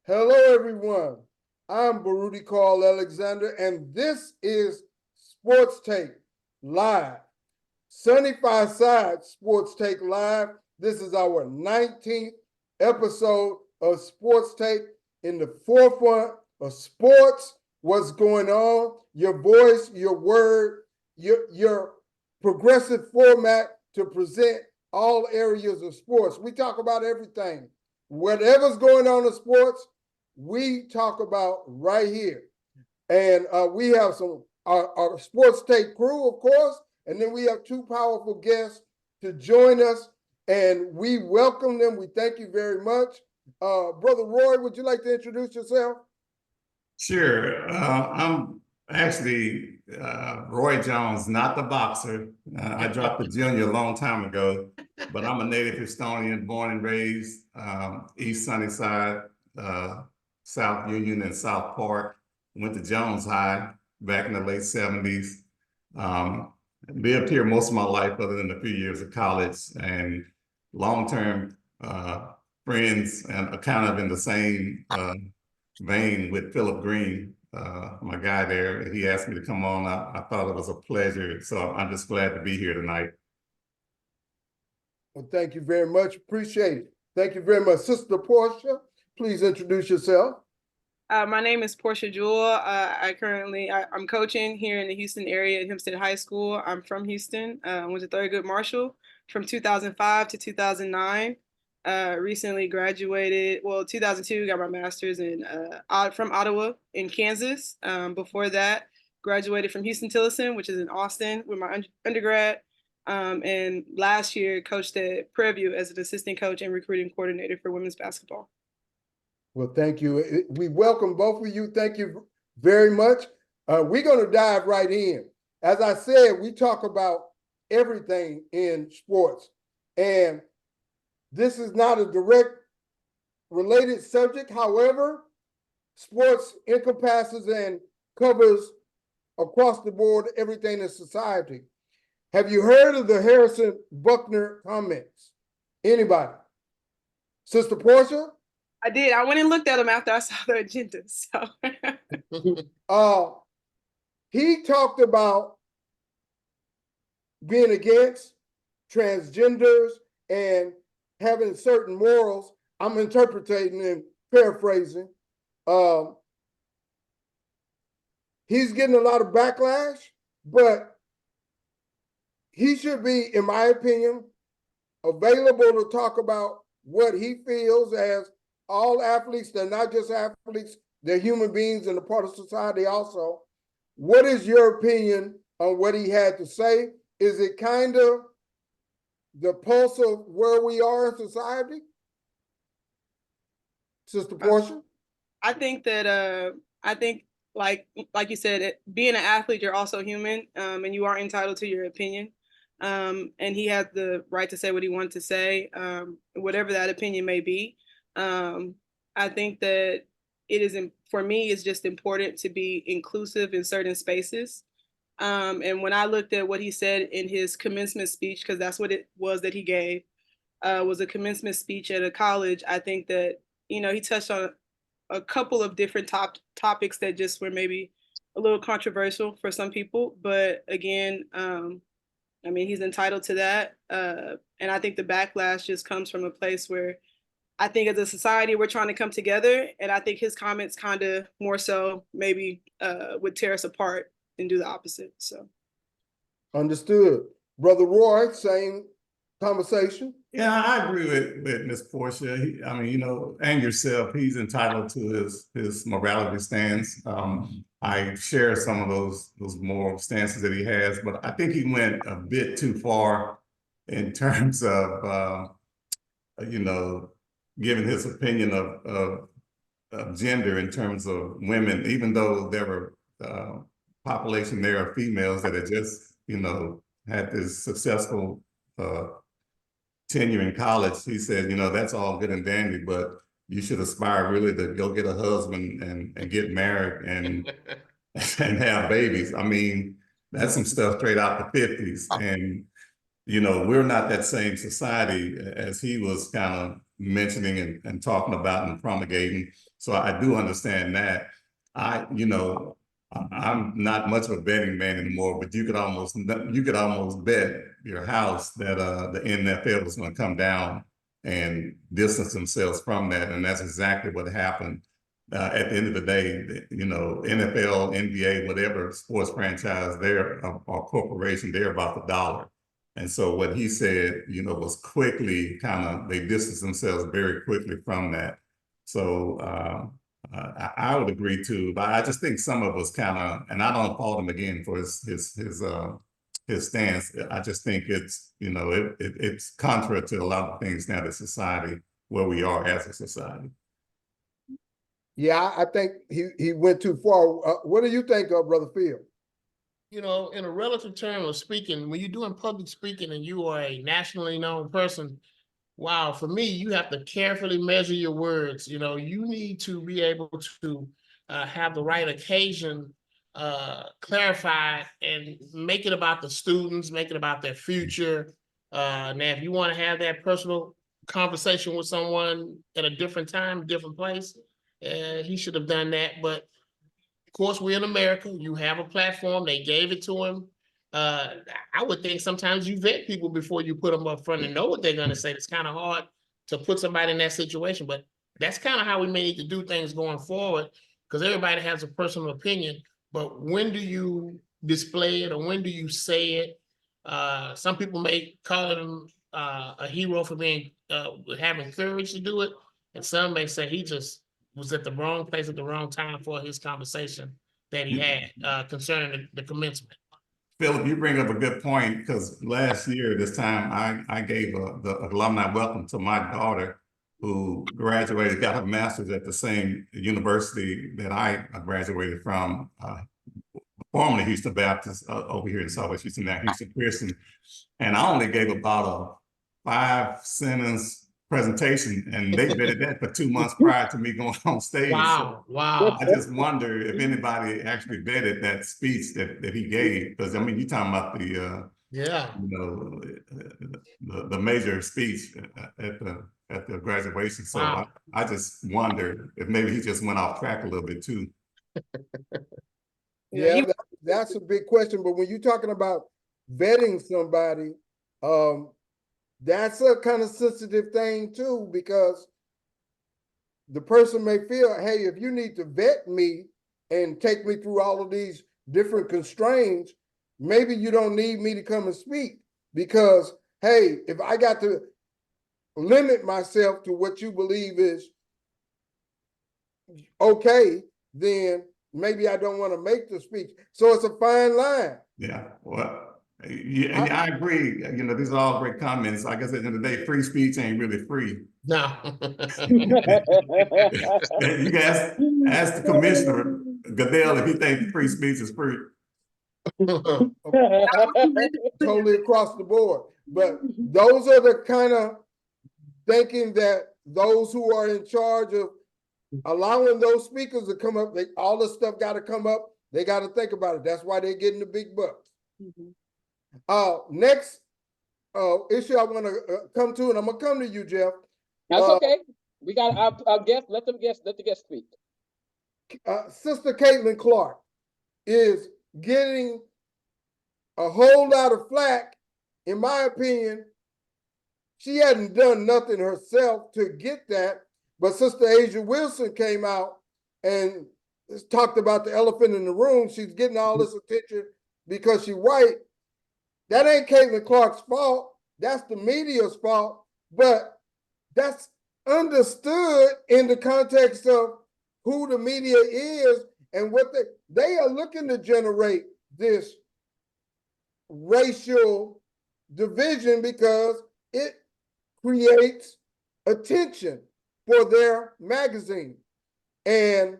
Hello, everyone. I'm Baruti Carl Alexander, and this is Sportstake Live. Sunny Side Sportstake Live. This is our 19th episode of Sportstake in the forefront of sports. What's going on? Your voice, your word, your progressive format to present all areas of sports. We talk about everything. Whatever's going on in sports, we talk about right here. And we have our Sportstake Crew, of course, and then we have two powerful guests to join us, and we welcome them. We thank you very much. Brother Roy, would you like to introduce yourself? Sure. I'm actually Roy Jones, not the boxer. I dropped the junior a long time ago, but I'm a native Houstonian, born and raised East Sunnyside, South Union, and South Park. Went to Jones High back in the late 70s. Lived here most of my life, other than a few years of college, and long-term friends, and kind of in the same vein with Philip Green, my guy there. He asked me to come on. I thought it was a pleasure. So I'm just glad to be here tonight. Well, thank you very much. Appreciate it. Thank you very much. Sister Portia, please introduce yourself. My name is Portia Jewell. I'm coaching here in the Houston area at Hempstead High School. I'm from Houston. Went to Thurgood Marshall from 2005 to 2009. Recently graduated, 2002, got my master's from Ottawa in Kansas. Before that, graduated from Houston-Tillotson, which is in Austin, with my undergrad. And last year, coached at Prairie View as an assistant coach and recruiting coordinator for women's basketball. Well, thank you. We welcome both of you. Thank you very much. We're going to dive right in. As I said, we talk about everything in sports. And this is not a direct related subject. However, sports encompasses and covers across the board everything in society. Have you heard of the Harrison Bukner comments? Anybody? Sister Portia? I did. I went and looked at them after I saw the agenda. So he talked about being against transgenders and having certain morals. I'm interpreting and paraphrasing. He's getting a lot of backlash, but he should be, in my opinion, available to talk about what he feels. As all athletes, they're not just athletes, they're human beings and a part of society also. What is your opinion on what he had to say? Is it kind of the pulse of where we are in society? Sister Portia? I think that like you said, being an athlete, you're also human, and you are entitled to your opinion. And he had the right to say what he wanted to say, whatever that opinion may be. I think that for me, it's just important to be inclusive in certain spaces. And when I looked at what he said in his commencement speech, because that's what it was that he gave, was a commencement speech at a college, I think that, he touched on a couple of different topics that just were maybe a little controversial for some people. But again, he's entitled to that. And I think the backlash just comes from a place where I think as a society, we're trying to come together. And I think his comments kind of more so maybe would tear us apart and do the opposite. So. Understood. Brother Roy, same conversation. Yeah, I agree with Ms. Portia. And yourself, he's entitled to his morality stance. I share some of those moral stances that he has, but I think he went a bit too far in terms of, giving his opinion of gender in terms of women, even though there were population there of females that had just, had this successful tenure in college. He said, that's all good and dandy, but you should aspire really to go get a husband and get married and have babies. That's some stuff straight out the 50s. And, we're not that same society as he was kind mentioning and talking about and promulgating. So I do understand that. I'm not much of a betting man anymore, but you could almost bet your house that the NFL is going to come down and distance themselves from that, and that's exactly what happened. At the end of the day, NFL, NBA, whatever sports franchise, they're or corporation, they're about the dollar. And so what he said, was quickly they distanced themselves very quickly from that. So I would agree too, but I just think some of us and I don't fault him again for his stance. I just think it's, it's contrary to a lot of things now that society, where we are as a society. Yeah, I think he went too far. What do you think of, Brother Phil? In a relative term of speaking, when you're doing public speaking and you are a nationally known person, wow, for me, you have to carefully measure your words. You need to be able to have the right occasion clarified and make it about the students, make it about their future. Now, if you want to have that personal conversation with someone at a different time, different place, he should have done that. But of course, we're in America. You have a platform. They gave it to him. I would think sometimes you vet people before you put them up front and know what they're going to say. It's kind of hard to put somebody in that situation, but that's kind of how we may need to do things going forward, because everybody has a personal opinion. But when do you display it, or when do you say it? Some people may call him a hero for having courage to do it, and some may say he just was at the wrong place at the wrong time for his conversation that he had concerning the commencement. Philip, you bring up a good point, because last year, this time, I gave the alumni welcome to my daughter, who graduated, got her master's at the same university that I graduated from, formerly Houston Baptist, over here in Southwest Houston, now Houston Christian. And I only gave about a 5-sentence presentation, and they vetted that for 2 months prior to me going on stage. Wow, so wow. I just wonder if anybody actually vetted that speech that he gave, because you're talking about the major speech at the graduation. So wow. I just wonder if maybe he just went off track a little bit too. Yeah, that's a big question. But when you're talking about vetting somebody, that's a kind of sensitive thing too, because the person may feel, hey, if you need to vet me and take me through all of these different constraints, maybe you don't need me to come and speak, because, hey, if I got to limit myself to what you believe is okay, then maybe I don't want to make the speech. So it's a fine line. Yeah, well, yeah, and I agree. These are all great comments. Like I said, at the end of the day, free speech ain't really free. No. You can ask the commissioner, Goodell, if he thinks free speech is free. Totally across the board. But those are the kind of thinking that those who are in charge of allowing those speakers to come up, all this stuff got to come up. They got to think about it. That's why they're getting the big bucks. Mm-hmm. Next issue I want to come to, and I'm gonna come to you, Jeff. That's okay. We got our guest. Let the guest speak. Sister Caitlan Clark is getting a whole lot of flack. In my opinion, she hadn't done nothing herself to get that, but Sister Aja Wilson came out and talked about the elephant in the room. She's getting all this attention because she's white. That ain't Caitlan Clark's fault. That's the media's fault. But that's understood in the context of who the media is and what they are looking to generate this racial division because it creates attention for their magazine. And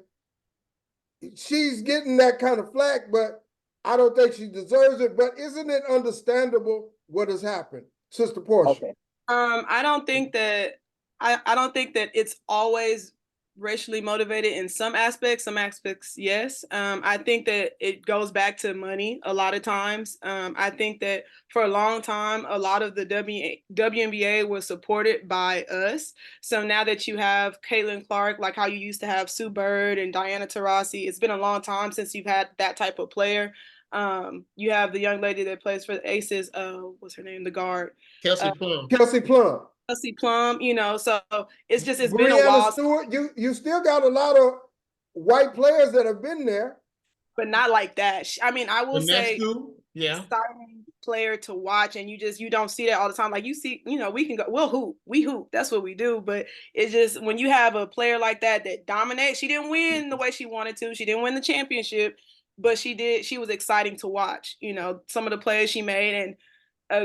she's getting that kind of flack, but I don't think she deserves it. But isn't it understandable what has happened, Sister Portia? Okay. I don't think that it's always racially motivated in some aspects, yes. I think that it goes back to money a lot of times. I think that for a long time, a lot of the WNBA was supported by us. So now that you have Caitlan Clark, like how you used to have Sue Bird and Diana Taurasi, it's been a long time since you've had that type of player. You have the young lady that plays for the Aces. What's her name? The guard. Kelsey Plum. Kelsey Plum. Kelsey Plum, so it's been a Brianna while. Stewart, you still got a lot of white players that have been there. But not like that. I mean, I will say, yeah, exciting player to watch, and you don't see that all the time. Like you see, we can go, we hoop, that's what we do. But it's just when you have a player like that dominates. She didn't win the way she wanted to. She didn't win the championship, but she did. She was exciting to watch. Some of the plays she made, and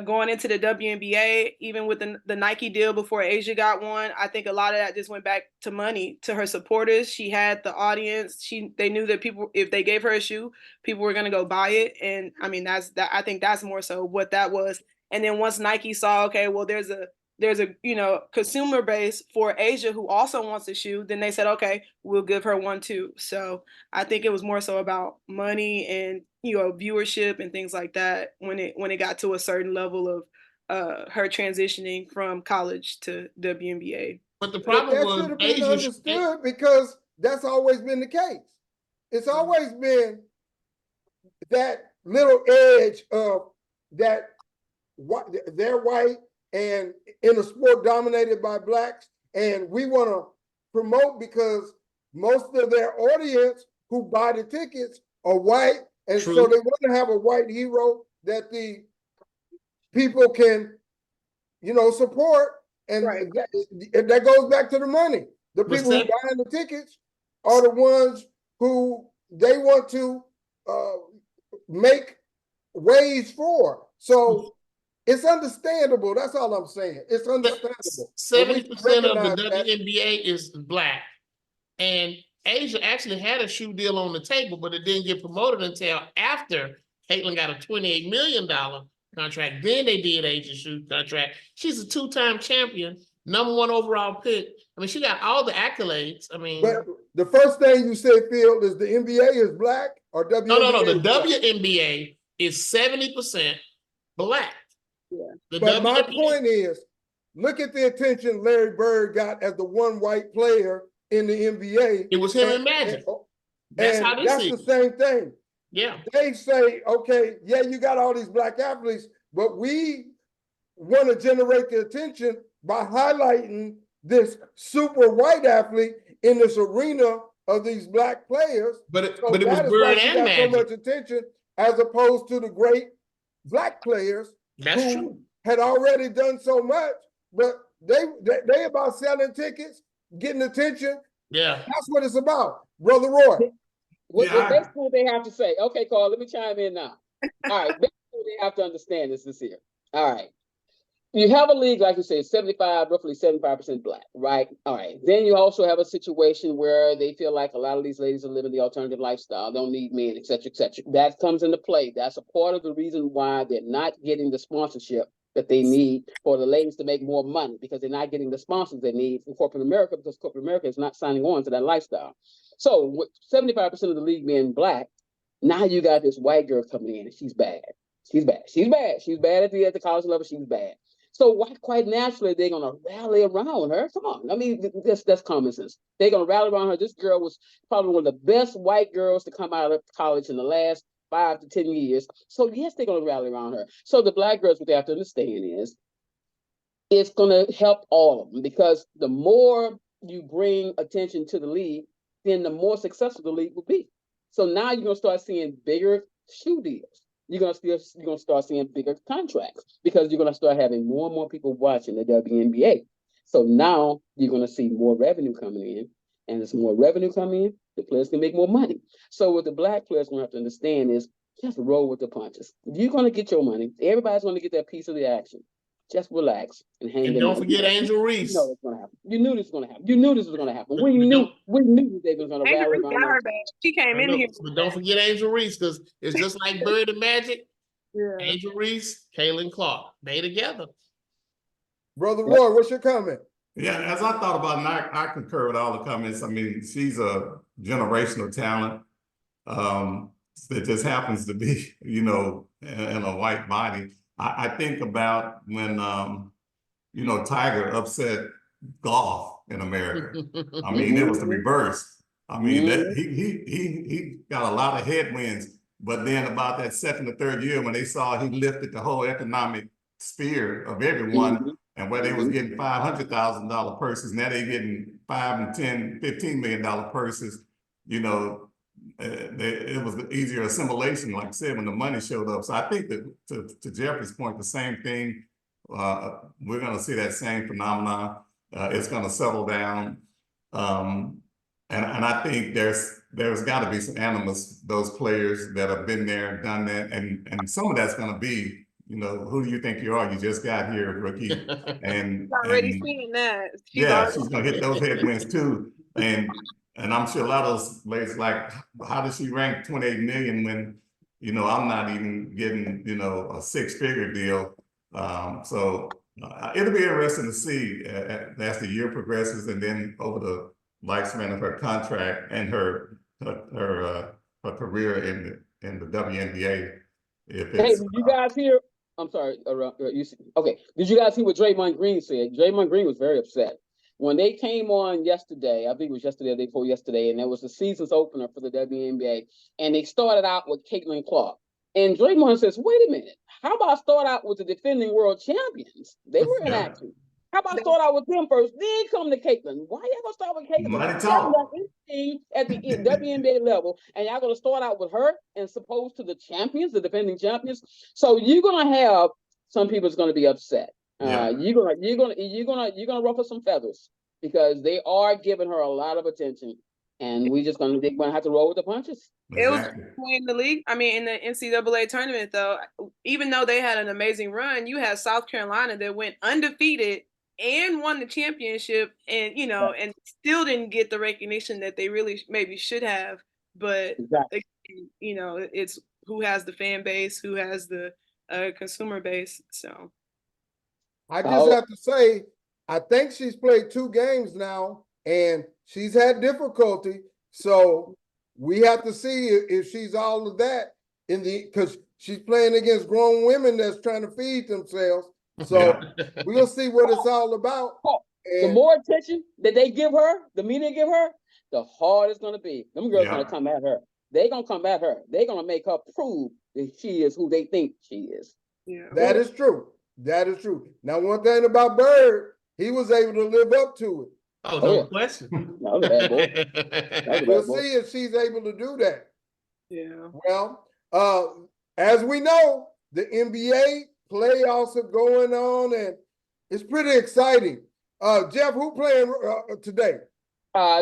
going into the WNBA, even with the Nike deal before Aja got one, I think a lot of that just went back to money, to her supporters. She had the audience. They knew that people, if they gave her a shoe, people were going to go buy it. And I mean, I think that's more so what that was. And then once Nike saw, okay, well, there's a consumer base for Aja who also wants a shoe, then they said, okay, we'll give her one too. So I think it was more so about money and viewership and things like that when it got to a certain level of her transitioning from college to WNBA. But the problem that was should have been understood because that's always been the case. It's always been that little edge of that they're white and in a sport dominated by blacks, and we want to promote because most of their audience who buy the tickets are white. And so they want to have a white hero that the people can, support. And right. that goes back to the money. The people who buying the tickets are the ones who they want to make ways for. So it's understandable. That's all I'm saying. It's understandable. 70% of the WNBA is black. And Aja actually had a shoe deal on the table, but it didn't get promoted until after Caitlan got a $28 million contract. Then they did Aja's shoe contract. She's a two-time champion, #1 overall pick. I mean, she got all the accolades. I mean, but the first thing you said, Phil, is the NBA is black or WNBA? No. The WNBA is 70% black. Yeah. But my point is, look at the attention Larry Bird got as the one white player in the NBA. It was him and Magic. That's the same thing. Yeah. They say, okay, yeah, you got all these black athletes, but we want to generate the attention by highlighting this super white athlete in this arena of these black players. But it was Bird and Magic. So much attention as opposed to the great black players who had already done so much, but they about selling tickets, getting attention. Yeah, that's what it's about, Brother Roy. Basically what they have to say. Okay, Carl, let me chime in now. All right, basically what they have to understand is this here. All right, you have a league, like you say, roughly 75% black, right? All right, then you also have a situation where they feel like a lot of these ladies are living the alternative lifestyle, don't need men, et cetera, et cetera. That comes into play. That's a part of the reason why they're not getting the sponsorship that they need for the ladies to make more money, because they're not getting the sponsors they need from corporate America, because corporate America is not signing on to that lifestyle. So with 75% of the league being black, now you got this white girl coming in and she's bad. She's bad at the college level. She's bad. So quite naturally, they're going to rally around her. Come on. I mean, that's common sense. They're going to rally around her. This girl was probably one of the best white girls to come out of college in the last 5 to 10 years. So yes, they're going to rally around her. So the black girls, what they have to understand is it's going to help all of them, because the more you bring attention to the league, then the more successful the league will be. So now you're going to start seeing bigger shoe deals. You're going to start seeing bigger contracts, because you're going to start having more and more people watching the WNBA. So now you're going to see more revenue coming in, and as more revenue coming in, the players can make more money. So what the black players going to have to understand is just roll with the punches. You're going to get your money. Everybody's going to get their piece of the action. Just relax and hang. And don't forget Angel Reese. You know what's going to happen. You knew this was going to happen. You knew this was going to happen. We knew they were going to rally around her. She came in here. But don't forget Angel Reese, because it's just like Bird and Magic. Yeah. Angel Reese, Caitlan Clark, they together. Brother Roy, what's your comment? Yeah, as I thought about it, and I concur with all the comments. I mean, she's a generational talent that just happens to be, you know, in a white body. I think about when, you know, Tiger upset golf in America. I mean, it was the reverse. I mean, that he got a lot of headwinds, but then about that second or third year when they saw he lifted the whole economic sphere of everyone, and where they was getting $500,000 purses, now they getting $5 and $10, $15 million purses. You know, it was an easier assimilation, like I said, when the money showed up. So I think that to Jeffrey's point, the same thing. We're going to see that same phenomenon. It's going to settle down, and I think there's got to be some animus, those players that have been there, done that, and some of that's going to be, you know, who do you think you are? You just got here, rookie, and Already seeing that. She's she's going to hit those headwinds too, and I'm sure a lot of those ladies like, how does she rank 28 million when, you know, I'm not even getting, you know, a 6-figure deal. So it'll be interesting to see as the year progresses, and then over the lifespan of her contract and her career in the WNBA. If Hey, it's, did you guys hear? I'm sorry. Okay. Did you guys hear what Draymond Green said? Draymond Green was very upset when they came on yesterday. I think it was yesterday or the day before yesterday, and it was the season's opener for the WNBA, and they started out with Caitlan Clark. And Draymond says, "Wait a minute. How about start out with the defending world champions? They were in action. How about start out with them first, then come to Caitlan? Why y'all gonna start with Caitlan? Money Y'all talk. got anything at the WNBA level, and y'all gonna start out with her and supposed to the champions, the defending champions. So you're gonna have some people's gonna be upset. You're gonna ruffle some feathers because they are giving her a lot of attention, and they're gonna have to roll with the punches." It was in the league. I mean, in the NCAA tournament, though, even though they had an amazing run, you had South Carolina that went undefeated and won the championship, and you know, and still didn't get the recognition that they really maybe should have. But you know, it's who has the fan base, who has the consumer base. So I just have to say, I think she's played 2 games now, and she's had difficulty. So we have to see if she's all of that because she's playing against grown women that's trying to feed themselves. So we'll see what it's all about. The more attention that they give her, the media give her, the harder it's gonna be. Them girls gonna come at her. They're gonna come at her. They're gonna make her prove that she is who they think she is. yeah, That is true. That is true. Now, one thing about Bird, he was able to live up to it. Oh, no question. That was a bad boy. We'll see if she's able to do that. yeah. Well, as we know, the NBA playoffs are going on, and it's pretty exciting. Jeff, who playing today?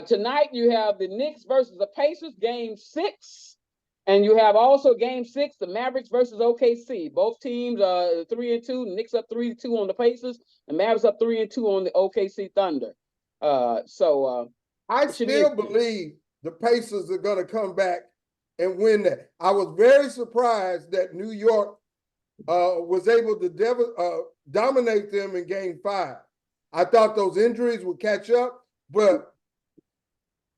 Tonight you have the Knicks versus the Pacers, Game 6, and you have also Game 6, the Mavericks versus OKC. Both teams are 3-2. The Knicks up 3-2 on the Pacers, the Mavericks up 3-2 on the OKC Thunder. I still believe the Pacers are going to come back and win that. I was very surprised that New York was able to dominate them in Game 5. I thought those injuries would catch up, but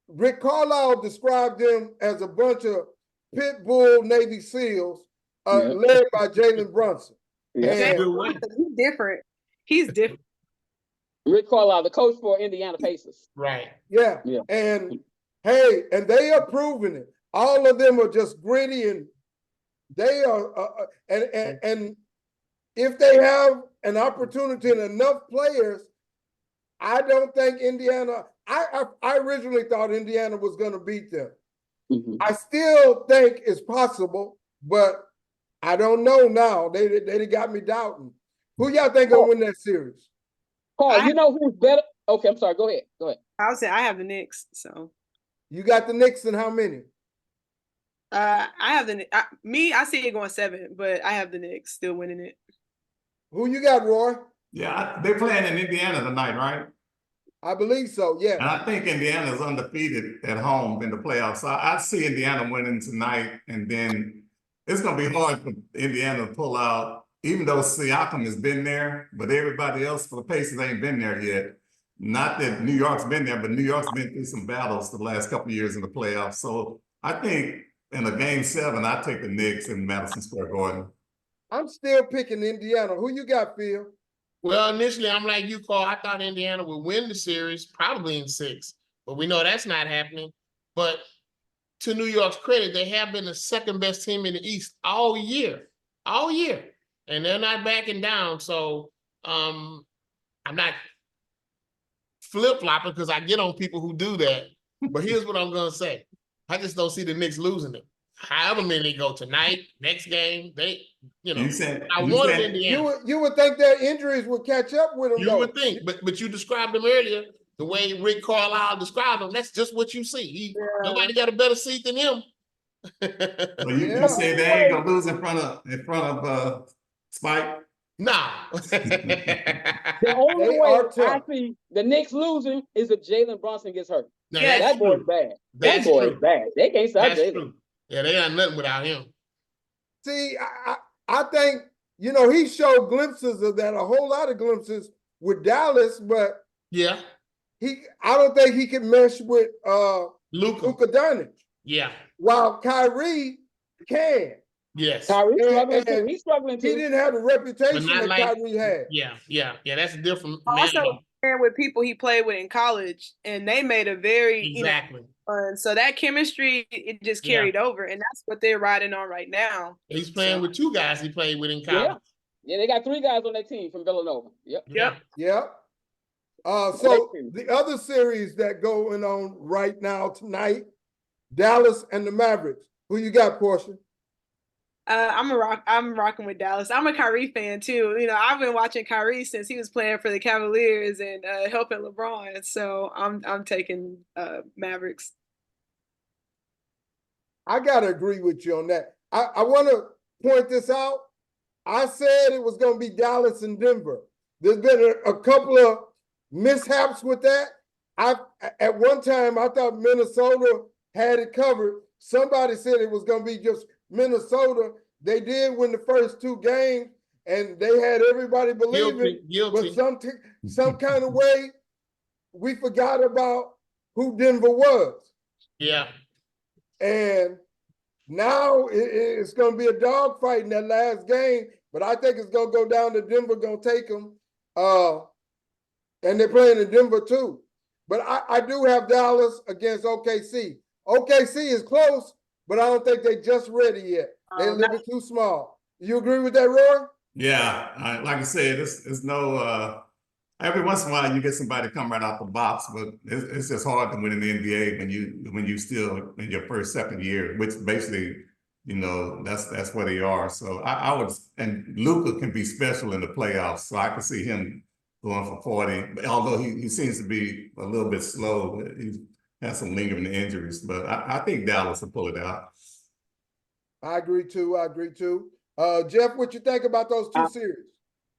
Rick Carlisle described them as a bunch of pit bull Navy SEALs led by Jalen Brunson. Yeah. He's different. He's different. Rick Carlisle, the coach for Indiana Pacers. Right. Yeah. And hey, and they are proving it. All of them are just gritty, and they are and if they have an opportunity and enough players, I don't think Indiana. I originally thought Indiana was going to beat them. Mm-hmm. I still think it's possible, but I don't know now. They got me doubting. Who y'all think gonna win that series? Paul, you know who's better? Okay, I'm sorry. Go ahead. I would say I have the Knicks. So you got the Knicks, and how many? I have I see it going 7, but I have the Knicks still winning it. Who you got, Roy? Yeah, they're playing in Indiana tonight, right? I believe so, yeah. And I think Indiana's undefeated at home in the playoffs. So I see Indiana winning tonight, and then it's going to be hard for Indiana to pull out, even though Siakam has been there, but everybody else for the Pacers ain't been there yet. not that New York's been there, but New York's been through some battles the last couple of years in the playoffs. So I think in a game 7, I take the Knicks in Madison Square Garden. I'm still picking Indiana. Who you got, Phil? Well, initially, I'm like you, Carl. I thought Indiana would win the series, probably in 6, but we know that's not happening. But to New York's credit, they have been the second best team in the East all year, and they're not backing down. So I'm not flip-flopping because I get on people who do that. But here's what I'm gonna say: I just don't see the Knicks losing it. However many go tonight, next game, I wanted Indiana. You would think their injuries would catch up with them. You would think, but you described them earlier the way Rick Carlisle described them. That's just what you see. Nobody got a better seat than him. So you say they ain't gonna lose in front of Spike? Nah. The only way I see the Knicks losing is if Jalen Brunson gets hurt. Now, that boy's bad. That boy is bad. They can't stop Jalen. Yeah, they got nothing without him. See, I think, he showed glimpses of that, a whole lot of glimpses with Dallas, but yeah, I don't think he can mesh with Luka Doncic. Yeah. While Kyrie can. Yes. Kyrie's struggling too. He's struggling too. He didn't have the reputation that Kyrie had. Yeah. That's different. Also, with people he played with in college, and they made a very exactly. So that chemistry, it just carried over, and that's what they're riding on right now. He's playing with 2 guys he played with in college. Yeah, they got 3 guys on that team from Villanova. Yep. So the other series that going on right now tonight, Dallas and the Mavericks. Who you got, Portia? I'm rocking with Dallas. I'm a Kyrie fan too. I've been watching Kyrie since he was playing for the Cavaliers and helping LeBron. So I'm taking Mavericks. I gotta agree with you on that. I want to point this out. I said it was going to be Dallas and Denver. There's been a couple of mishaps with that. At one time I thought Minnesota had it covered. Somebody said it was going to be just Minnesota. They did win the first 2 games, and they had everybody believing. Guilty. But some kind of way, we forgot about who Denver was. Yeah. And now it's going to be a dogfight in that last game, but I think it's going to go down to Denver going to take them. And they're playing in Denver too. But I do have Dallas against OKC. OKC is close, but I don't think they're just ready yet. They're a little bit too small. You agree with that, Roy? Yeah, like I said, it's no. Every once in a while, you get somebody to come right out the box, but it's just hard to win in the NBA when you still in your first, second year, which basically, that's where they are. So I would, and Luka can be special in the playoffs, so I can see him going for 40. Although he seems to be a little bit slow, he has some lingering injuries, but I think Dallas will pull it out. I agree too. Jeff, what you think about those 2 series?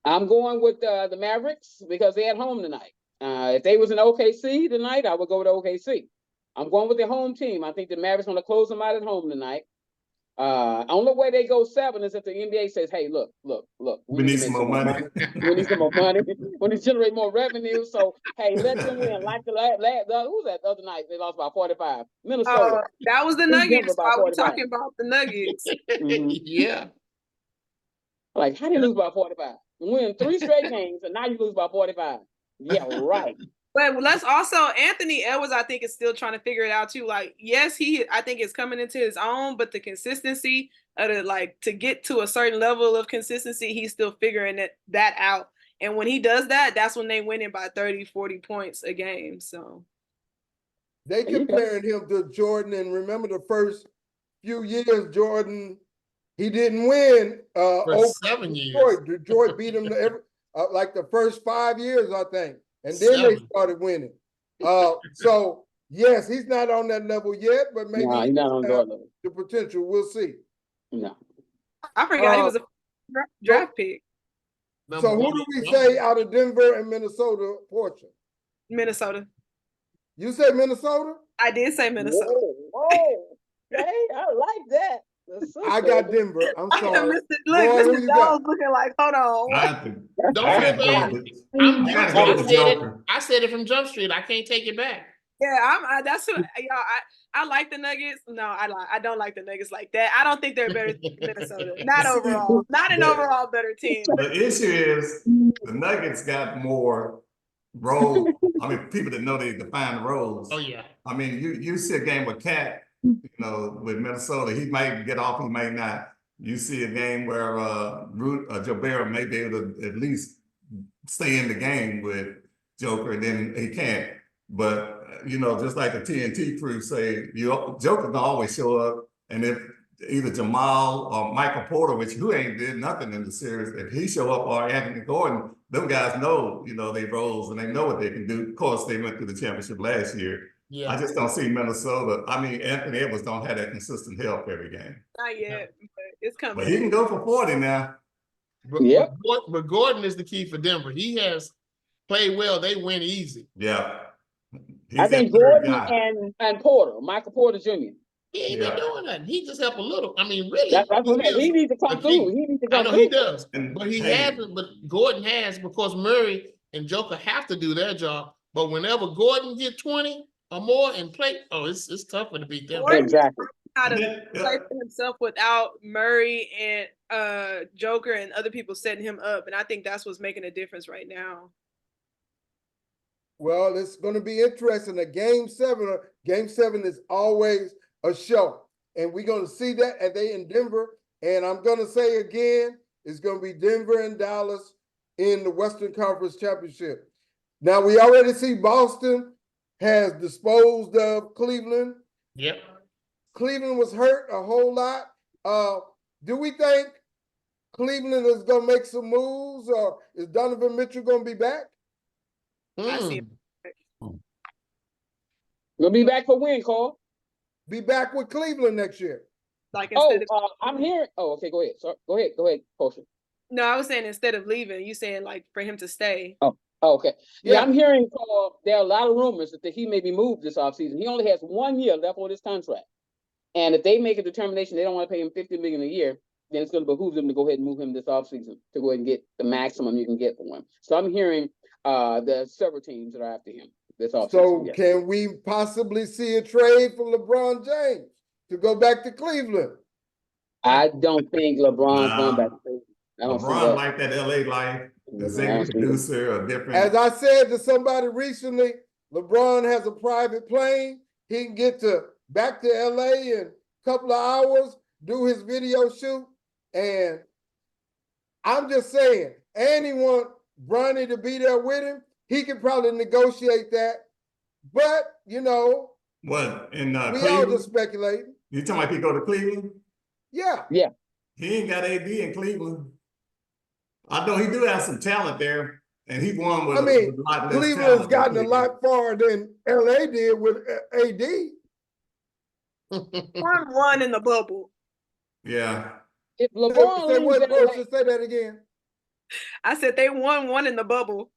I'm going with the Mavericks because they're at home tonight. If they was in OKC tonight, I would go with OKC. I'm going with the home team. I think the Mavericks going to close them out at home tonight. Only way they go 7 is if the NBA says, "Hey, look, we need some more money. We need some more money. We need to generate more revenue." So, hey, let them win. Like who was that the other night? They lost by 45. Minnesota. That was the Nuggets. I was talking about the Nuggets. Yeah. Like, how do you lose by 45? You win 3 straight games, and now you lose by 45. Yeah, right. But let's also, Anthony Edwards, I think, is still trying to figure it out too. Like, yes, I think is coming into his own, but the consistency of to get to a certain level of consistency, he's still figuring that out. And when he does that, that's when they win it by 30, 40 points a game. So they comparing him to Jordan, and remember the first few years, Jordan, he didn't win for 7 years. Detroit beat him like the first 5 years, I think. And then they started winning. So, yes, he's not on that level yet, but maybe he's not on that level. The potential. We'll see. No. I forgot he was a draft pick. So who do we say out of Denver and Minnesota, Portia? Minnesota. You say Minnesota? I did say Minnesota. Whoa. Hey, I like that. I got Denver. I'm sorry. Look, Roy, who Mr. you Jones got? looking like, hold on. I have to, Don't I feel have to go bad. with, I'm I gotta guilty. go I with said it. Joker. I said it from Jump Street. I can't take it back. Yeah, that's what y'all. I like the Nuggets. No, I don't like the Nuggets like that. I don't think they're better than Minnesota. Not overall. Not an overall better team. The issue is the Nuggets got more role. I mean, people that know they define the roles. Oh yeah. I mean, you see a game with Cat, with Minnesota, he might get off, he might not. You see a game where Joe Barrow may be able to at least stay in the game with Joker, and then he can't. But just like the TNT crew say, Joker can always show up, and if either Jamal or Michael Porter, who ain't did nothing in the series, if he show up, or Anthony Gordon, them guys know, they roles and they know what they can do. Of course, they went through the championship last year. Yeah. I just don't see Minnesota. I mean, Anthony Edwards don't have that consistent help every game. Not yet, but it's coming. But he can go for 40 now. But Gordon is the key for Denver. He has played well. They win easy. Yeah. I think Gordon and Porter, Michael Porter Jr. He ain't been doing nothing. He just helped a little. I mean, really. That's what he needs to come through. He needs to come I know through. he does. And But he hasn't. But Gordon has, because Murray and Joker have to do their job. But whenever Gordon get 20 or more and play, it's tougher to beat them. Exactly. How to play for himself without Murray and Joker and other people setting him up, and I think that's what's making a difference right now. Well, it's going to be interesting. Game 7 is always a show, and we're going to see that as they in Denver. And I'm going to say again, it's going to be Denver and Dallas in the Western Conference Championship. Now, we already see Boston has disposed of Cleveland. Yep. Cleveland was hurt a whole lot. Do we think Cleveland is going to make some moves, or is Donovan Mitchell going to be back? I see it. We'll be back for when, Carl? Be back with Cleveland next year. Like instead of, I'm hearing. Oh, okay. Go ahead. Sorry. Go ahead, Portia. no, I was saying instead of leaving, you saying like for him to stay. Oh, okay. Yeah. Yeah, I'm hearing, Carl, there are a lot of rumors that he may be moved this offseason. He only has 1 year left on his contract. And if they make a determination they don't want to pay him $50 million a year, then it's going to behoove them to go ahead and move him this offseason to go ahead and get the maximum you can get for him. So I'm hearing there are several teams that are after him this offseason. So yes. can we possibly see a trade for LeBron James to go back to Cleveland? I don't think LeBron's going back to Cleveland. I don't see LeBron that. like that LA life, executive producer, or different. As I said to somebody recently, LeBron has a private plane. He can get back to LA in a couple of hours, do his video shoot. And I'm just saying, and he want Bronny to be there with him. He could probably negotiate that. But, What, in we all Cleveland? just speculating. You talking about he go to Cleveland? Yeah. He ain't got AD in Cleveland. I know he do have some talent there, and he won with a lot less Cleveland's talent gotten than a lot farther than LA did with AD. 1-1 in the bubble. Yeah. If LeBron Say leaves what, LA, Portia? Say that again. I said they won 1 in the bubble.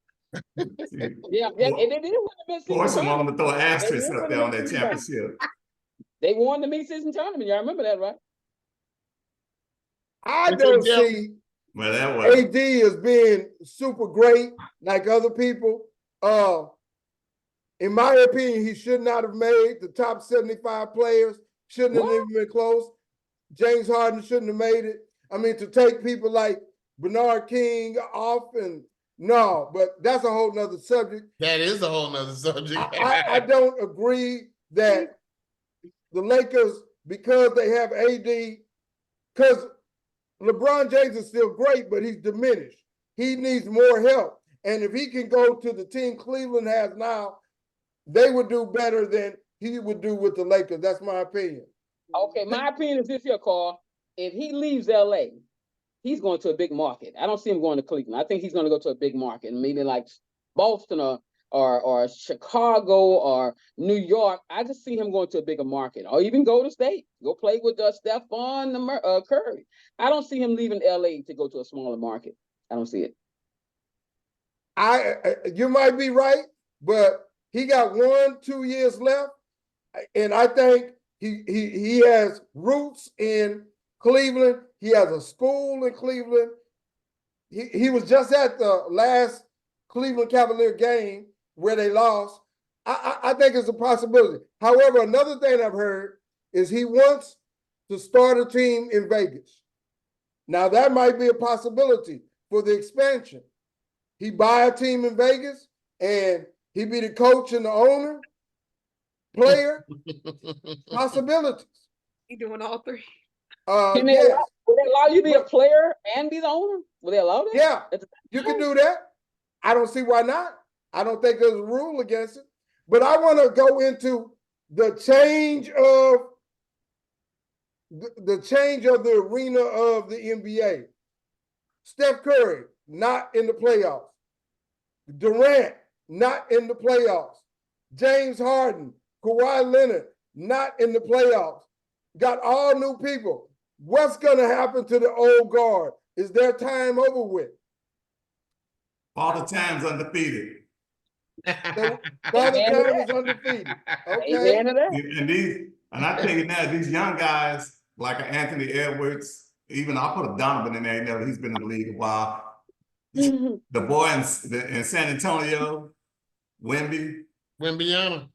and they didn't win the mid-season Portia tournament. wanted to throw an asterisk up there on that championship. They won the mid-season tournament. Y'all remember that, right? I don't see Well, that was AD as being super great like other people. In my opinion, he should not have made the top 75 players. Shouldn't have even been close. James Harden shouldn't have made it. I mean, to take people like Bernard King off, and no, but that's a whole nother subject. That is a whole nother subject. I don't agree that the Lakers, because they have AD, because LeBron James is still great, but he's diminished. He needs more help. And if he can go to the team Cleveland has now, they would do better than he would do with the Lakers. That's my opinion. Okay, my opinion is this here, Carl. If he leaves LA, he's going to a big market. I don't see him going to Cleveland. I think he's going to go to a big market, maybe like Boston or Chicago or New York. I just see him going to a bigger market, or even go to state, go play with Stephon Curry. I don't see him leaving LA to go to a smaller market. I don't see it. You might be right, but he got 1-2 years left, and I think he has roots in Cleveland. He has a school in Cleveland. He was just at the last Cleveland Cavalier game where they lost. I think it's a possibility. However, another thing I've heard is he wants to start a team in Vegas. Now, that might be a possibility for the expansion. He buy a team in Vegas and he be the coach and the owner, player, possibilities. He doing all three. Can they Yes. will they allow you to be a player and be the owner? Will they allow that? Yeah, At the you same can time? do that. I don't see why not. I don't think there's a rule against it. But I want to go into the change of the arena of the NBA. Steph Curry, not in the playoffs. Durant, not in the playoffs. James Harden, Kawhi Leonard, not in the playoffs. Got all new people. What's going to happen to the old guard? Is their time over with? All the times undefeated. Father Time is undefeated. Okay. Amen to that. And I tell you now, these young guys like Anthony Edwards, even I'll put a Donovan in there. He's been in the league a while. The boy in San Antonio, Wemby. Wimbiana.